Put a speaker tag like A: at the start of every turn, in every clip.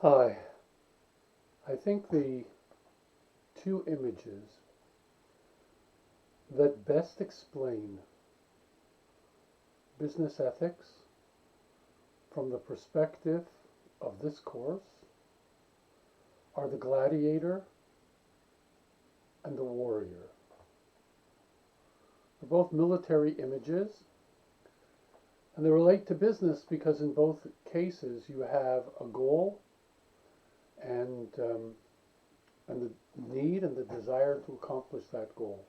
A: Hi, I think the two images that best explain business ethics from the perspective of this course are the gladiator and the warrior. They're both military images, and they relate to business because in both cases you have a goal and the need and the desire to accomplish that goal.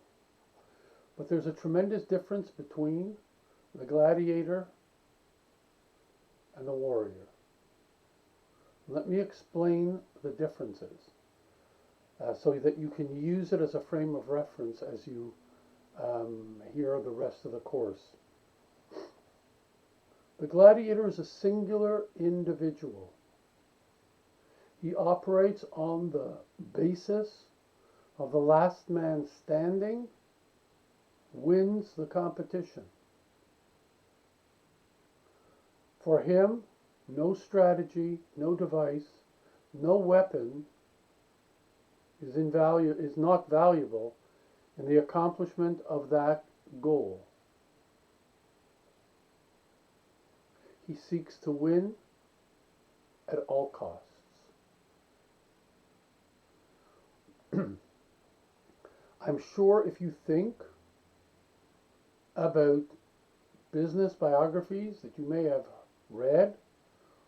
A: But there's a tremendous difference between the gladiator and the warrior. Let me explain the differences so that you can use it as a frame of reference as you hear the rest of the course. The gladiator is a singular individual. He operates on the basis of the last man standing wins the competition. For him, no strategy, no device, no weapon is not valuable in the accomplishment of that goal. He seeks to win at all costs. I'm sure if you think about business biographies that you may have read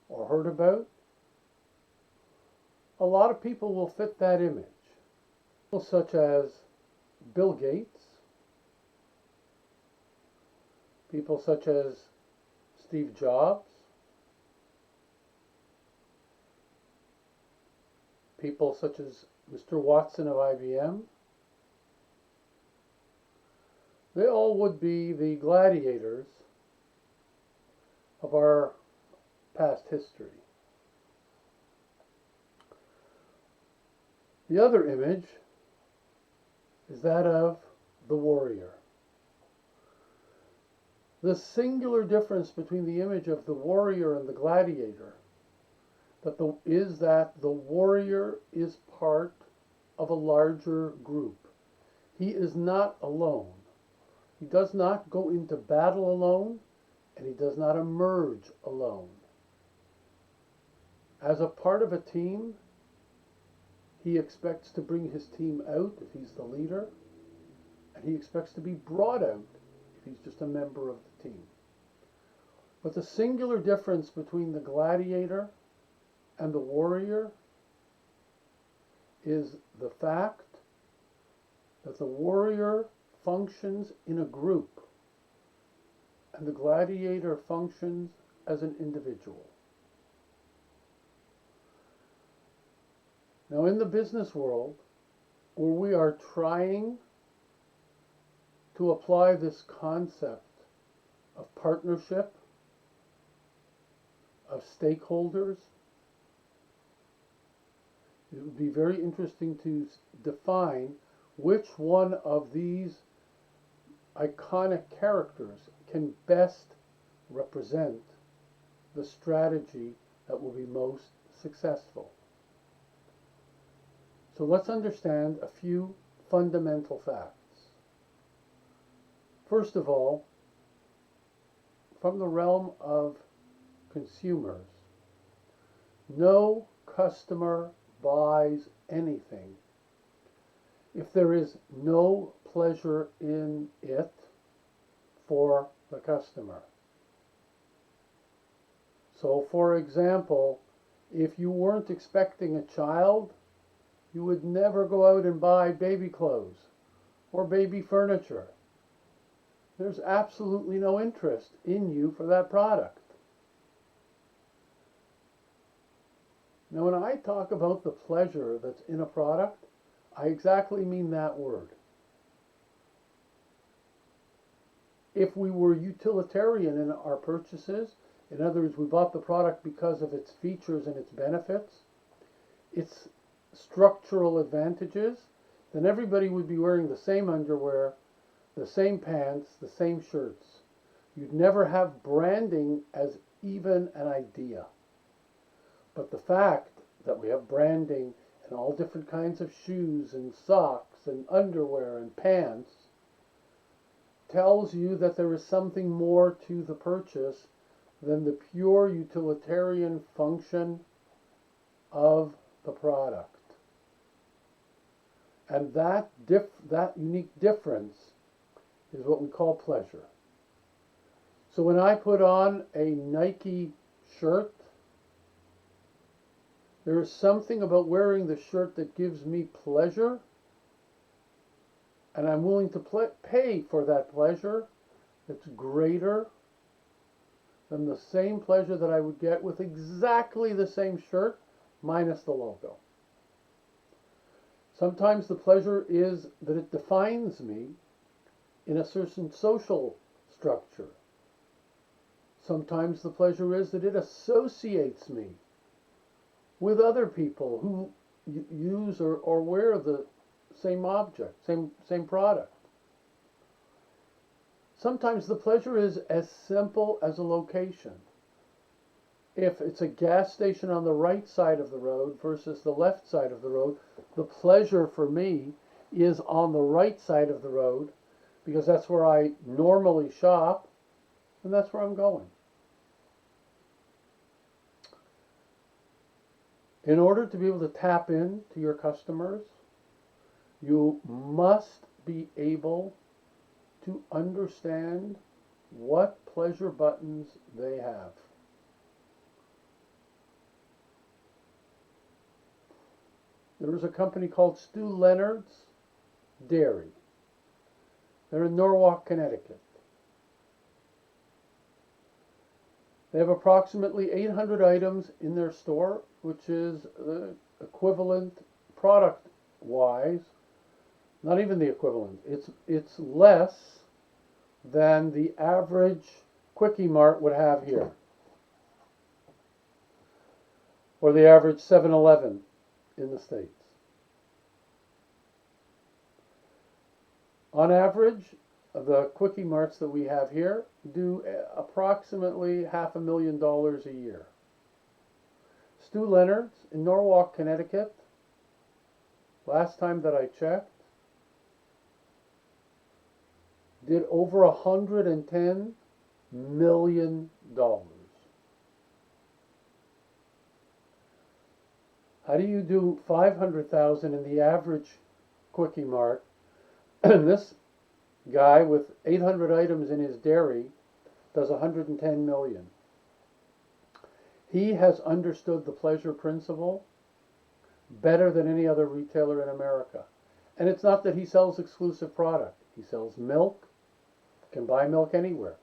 A: or heard about, a lot of people will fit that image. People such as Bill Gates, people such as Steve Jobs, people such as Mr. Watson of IBM, they all would be the gladiators of our past history. The other image is that of the warrior. The singular difference between the image of the warrior and the gladiator is that the warrior is part of a larger group. He is not alone. He does not go into battle alone, and he does not emerge alone. As a part of a team, he expects to bring his team out if he's the leader, and he expects to be brought out if he's just a member of the team. But the singular difference between the gladiator and the warrior is the fact that the warrior functions in a group and the gladiator functions as an individual. Now, in the business world, where we are trying to apply this concept of partnership, of stakeholders, it would be very interesting to define which one of these iconic characters can best represent the strategy that will be most successful. So let's understand a few fundamental facts. First of all, from the realm of consumers, no customer buys anything if there is no pleasure in it for the customer. So, for example, if you weren't expecting a child, you would never go out and buy baby clothes or baby furniture. There's absolutely no interest in you for that product. Now, when I talk about the pleasure that's in a product, I exactly mean that word. If we were utilitarian in our purchases, in other words, we bought the product because of its features and its benefits, its structural advantages, then everybody would be wearing the same underwear, the same pants, the same shirts. You'd never have branding as even an idea. But the fact that we have branding and all different kinds of shoes and socks and underwear and pants tells you that there is something more to the purchase than the pure utilitarian function of the product. And that unique difference is what we call pleasure. So when I put on a Nike shirt, there is something about wearing the shirt that gives me pleasure, and I'm willing to pay for that pleasure that's greater than the same pleasure that I would get with exactly the same shirt minus the logo. Sometimes the pleasure is that it defines me in a certain social structure. Sometimes the pleasure is that it associates me with other people who use or wear the same object, same product. Sometimes the pleasure is as simple as a location. If it's a gas station on the right side of the road versus the left side of the road, the pleasure for me is on the right side of the road because that's where I normally shop and that's where I'm going. In order to be able to tap into your customers, you must be able to understand what pleasure buttons they have. There is a company called Stu Leonard's Dairy. They're in Norwalk, Connecticut. They have approximately 800 items in their store, which is equivalent product-wise. Not even the equivalent. It's less than the average Quickie Mart would have here, or the average 7-Eleven in the States. On average, the Quickie Marts that we have here do approximately $500,000 a year. Stu Leonard's in Norwalk, Connecticut, last time that I checked, did over $110 million. How do you do 500,000 in the average Quickie Mart? And this guy with 800 items in his dairy does 110 million. He has understood the pleasure principle better than any other retailer in America. And it's not that he sells exclusive product. He sells milk. You can buy milk anywhere.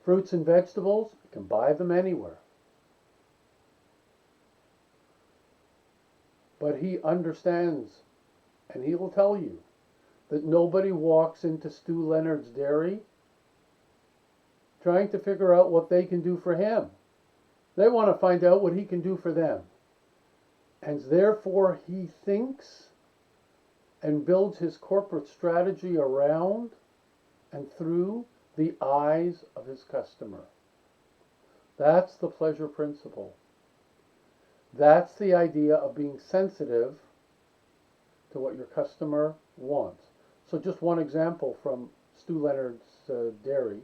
A: Fruits and vegetables, you can buy them anywhere. But he understands, and he will tell you, that nobody walks into Stu Leonard's Dairy trying to figure out what they can do for him. They want to find out what he can do for them. And therefore he thinks and builds his corporate strategy around and through the eyes of his customer. That's the pleasure principle. That's the idea of being sensitive to what your customer wants. So just one example from Stu Leonard's Dairy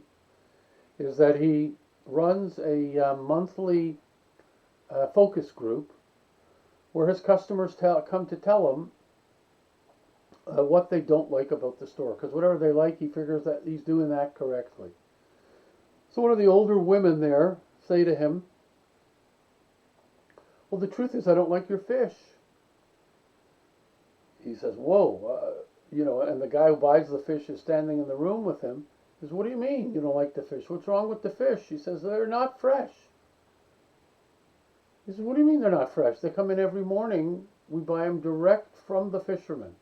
A: is that he runs a monthly focus group where his customers come to tell him what they don't like about the store. Because whatever they like, he figures that he's doing that correctly. So one of the older women there say to him, "Well, the truth is I don't like your fish." He says, "Whoa, and the guy who buys the fish is standing in the room with him. He says, "What do you mean you don't like the fish? What's wrong with the fish?" He says, "They're not fresh." He says, "What do you mean they're not fresh? They come in every morning. We buy them direct from the fishermen.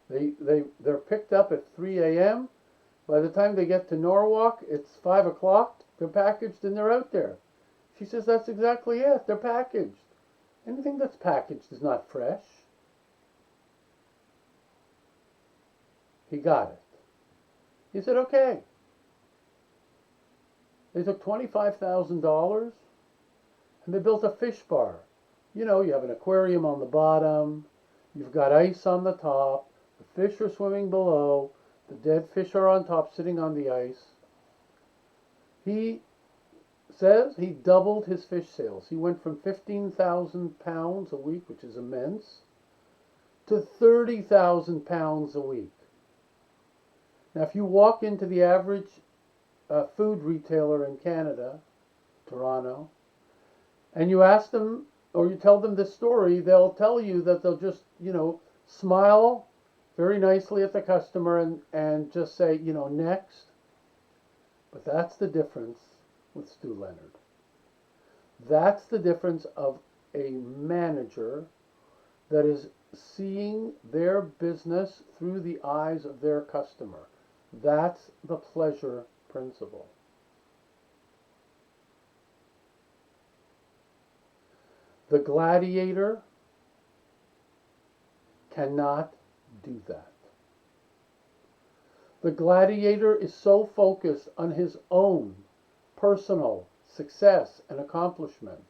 A: They're picked up at 3 a.m. By the time they get to Norwalk, it's 5 o'clock. They're packaged and they're out there." She says, "That's exactly it. They're packaged. Anything that's packaged is not fresh." He got it. He said, "Okay." They took $25,000 and they built a fish bar. You know, you have an aquarium on the bottom, you've got ice on the top, the fish are swimming below, the dead fish are on top sitting on the ice. He says he doubled his fish sales. He went from 15,000 pounds a week, which is immense, to 30,000 pounds a week. Now, if you walk into the average food retailer in Canada, Toronto, and you ask them or you tell them this story, they'll tell you that they'll just, smile very nicely at the customer and just say, next. But that's the difference with Stu Leonard. That's the difference of a manager that is seeing their business through the eyes of their customer. That's the pleasure principle. The gladiator cannot do that. The gladiator is so focused on his own personal success and accomplishment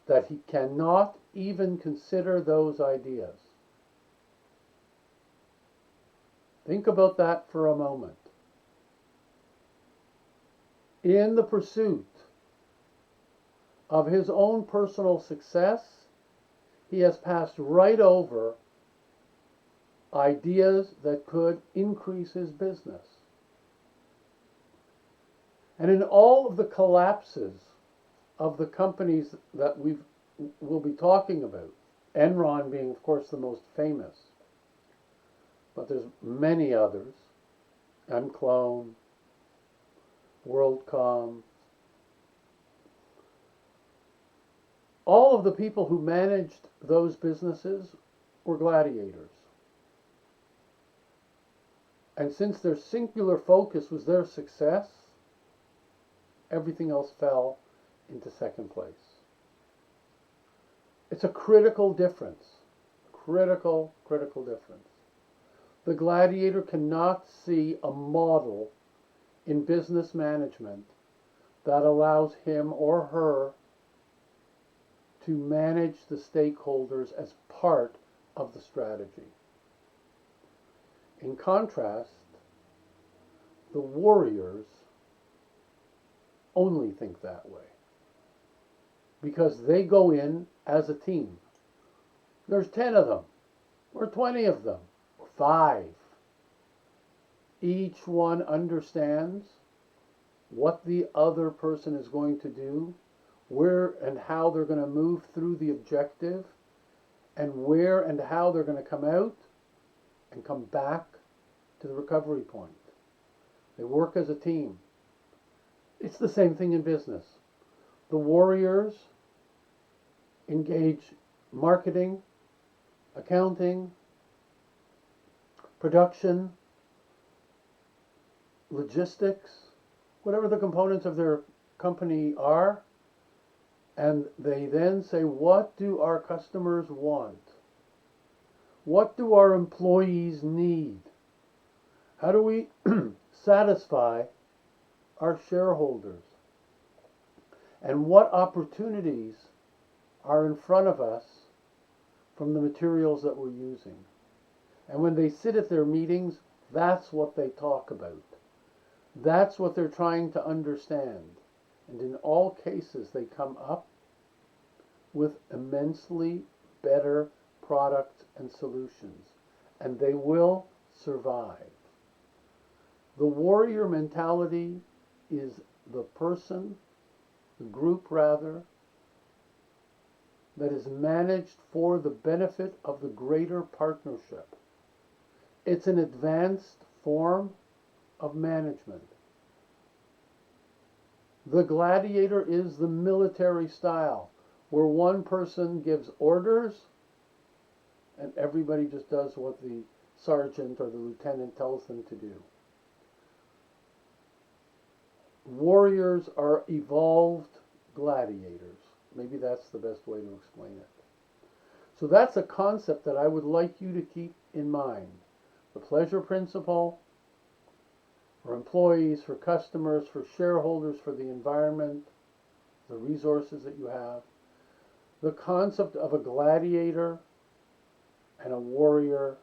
A: that he cannot even consider those ideas. Think about that for a moment. In the pursuit of his own personal success, he has passed right over ideas that could increase his business. And in all of the collapses of the companies that we'll be talking about, Enron being, of course, the most famous, but there's many others, Mclone, WorldCom, all of the people who managed those businesses were gladiators. And since their singular focus was their success, everything else fell into second place. It's a critical difference. Critical difference. The gladiator cannot see a model in business management that allows him or her to manage the stakeholders as part of the strategy. In contrast, the warriors only think that way because they go in as a team. There's 10 of them, or 20 of them, or 5. Each one understands what the other person is going to do, where and how they're going to move through the objective, and where and how they're going to come out and come back to the recovery point. They work as a team. It's the same thing in business. The warriors engage marketing, accounting, production, logistics, whatever the components of their company are, and they then say, what do our customers want? What do our employees need? How do we satisfy our shareholders? And what opportunities are in front of us from the materials that we're using? And when they sit at their meetings, that's what they talk about. That's what they're trying to understand. And in all cases, they come up with immensely better products and solutions. And they will survive. The warrior mentality is the person, the group rather, that is managed for the benefit of the greater partnership. It's an advanced form of management. The gladiator is the military style, where one person gives orders and everybody just does what the sergeant or the lieutenant tells them to do. Warriors are evolved gladiators. Maybe that's the best way to explain it. So that's a concept that I would like you to keep in mind. The pleasure principle for employees, for customers, for shareholders, for the environment, the resources that you have. the concept of a gladiator and a warrior,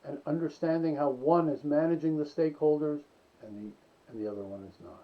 A: and understanding how one is managing the stakeholders and the other one is not.